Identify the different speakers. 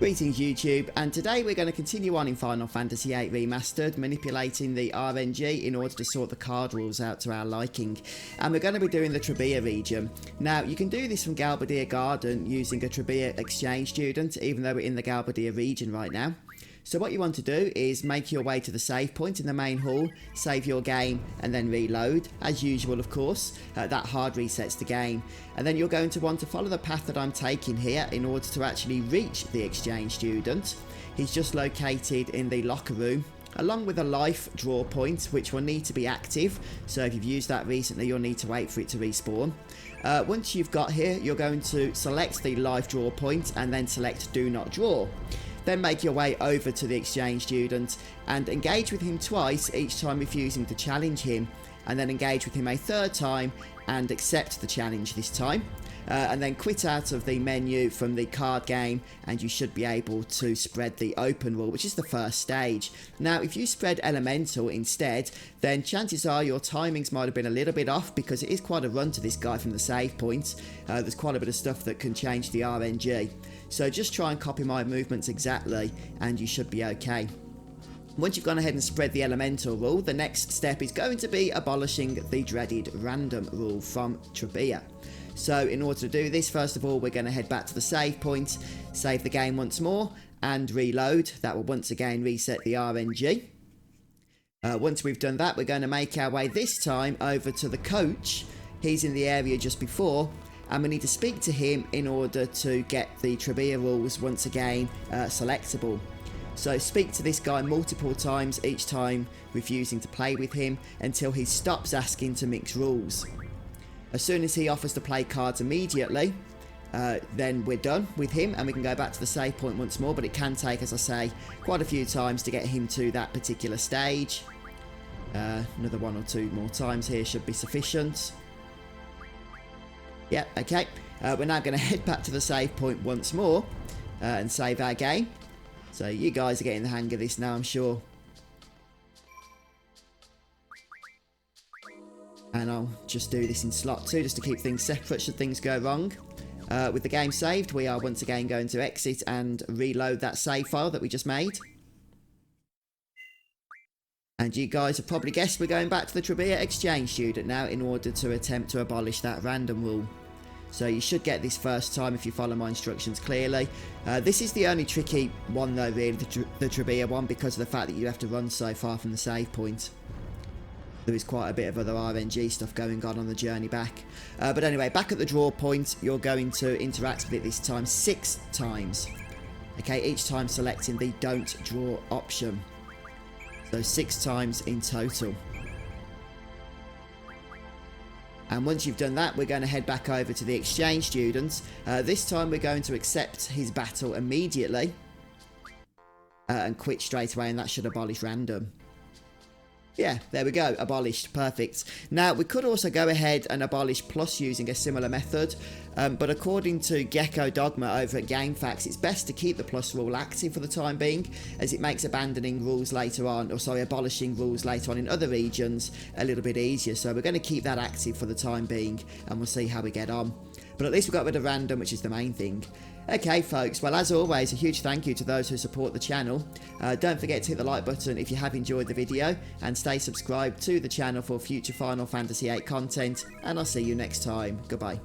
Speaker 1: Greetings YouTube, and today we're going to continue on in Final Fantasy VIII Remastered, manipulating the RNG in order to sort the card rules out to our liking. And we're going to be doing the Trabia region. Now, you can do this from Galbadia Garden using a Trabia exchange student, even though we're in the Galbadia region right now. So what you want to do is make your way to the save point in the main hall, save your game and then reload, as usual of course. That hard resets the game, and then you're going to want to follow the path that I'm taking here in order to actually reach the exchange student. He's just located in the locker room, along with a life draw point which will need to be active, so if you've used that recently you'll need to wait for it to respawn. Once you've got here, you're going to select the life draw point and then select do not draw. Then make your way over to the exchange student and engage with him twice, each time refusing to challenge him, and then engage with him a third time and accept the challenge this time. And then quit out of the menu from the card game, and you should be able to spread the open rule, which is the first stage. Now, if you spread elemental instead, then chances are your timings might have been a little bit off, because it is quite a run to this guy from the save point. There's quite a bit of stuff that can change the RNG. So just try and copy my movements exactly, and you should be okay. Once you've gone ahead and spread the elemental rule, the next step is going to be abolishing the dreaded random rule from Trabia. So in order to do this, first of all, we're going to head back to the save point, save the game once more, and reload. That will once again reset the RNG. Once we've done that, we're going to make our way this time over to the coach. He's in the area just before, and we need to speak to him in order to get the Trabia rules once again selectable. So speak to this guy multiple times, each time refusing to play with him until he stops asking to mix rules. As soon as he offers to play cards immediately, then we're done with him and we can go back to the save point once more, but it can take, as I say, quite a few times to get him to that particular stage. Another one or two more times here should be sufficient. Yeah, okay. We're now going to head back to the save point once more and save our game. So you guys are getting the hang of this now, I'm sure. And I'll just do this in slot 2 just to keep things separate should things go wrong. With the game saved, we are once again going to exit and reload that save file that we just made. And you guys have probably guessed we're going back to the Trabia exchange student now in order to attempt to abolish that random rule. So you should get this first time if you follow my instructions clearly. This is the only tricky one though, really, the Trabia one, because of the fact that you have to run so far from the save point. There is quite a bit of other RNG stuff going on the journey back. But anyway, back at the draw point, you're going to interact with it this time 6 times. Okay, each time selecting the don't draw option. So 6 times in total. And once you've done that, we're going to head back over to the exchange students. This time we're going to accept his battle immediately. And quit straight away, and that should abolish random. Yeah, there we go, abolished, perfect. Now, we could also go ahead and abolish plus using a similar method, but according to geckodogma over at GameFAQs, it's best to keep the plus rule active for the time being, as it makes abandoning rules later on, or sorry, abolishing rules later on in other regions a little bit easier. So we're going to keep that active for the time being, and we'll see how we get on. But at least we've got rid of random, which is the main thing. Okay folks, well as always, a huge thank you to those who support the channel. Don't forget to hit the like button if you have enjoyed the video, and stay subscribed to the channel for future Final Fantasy VIII content, and I'll see you next time. Goodbye.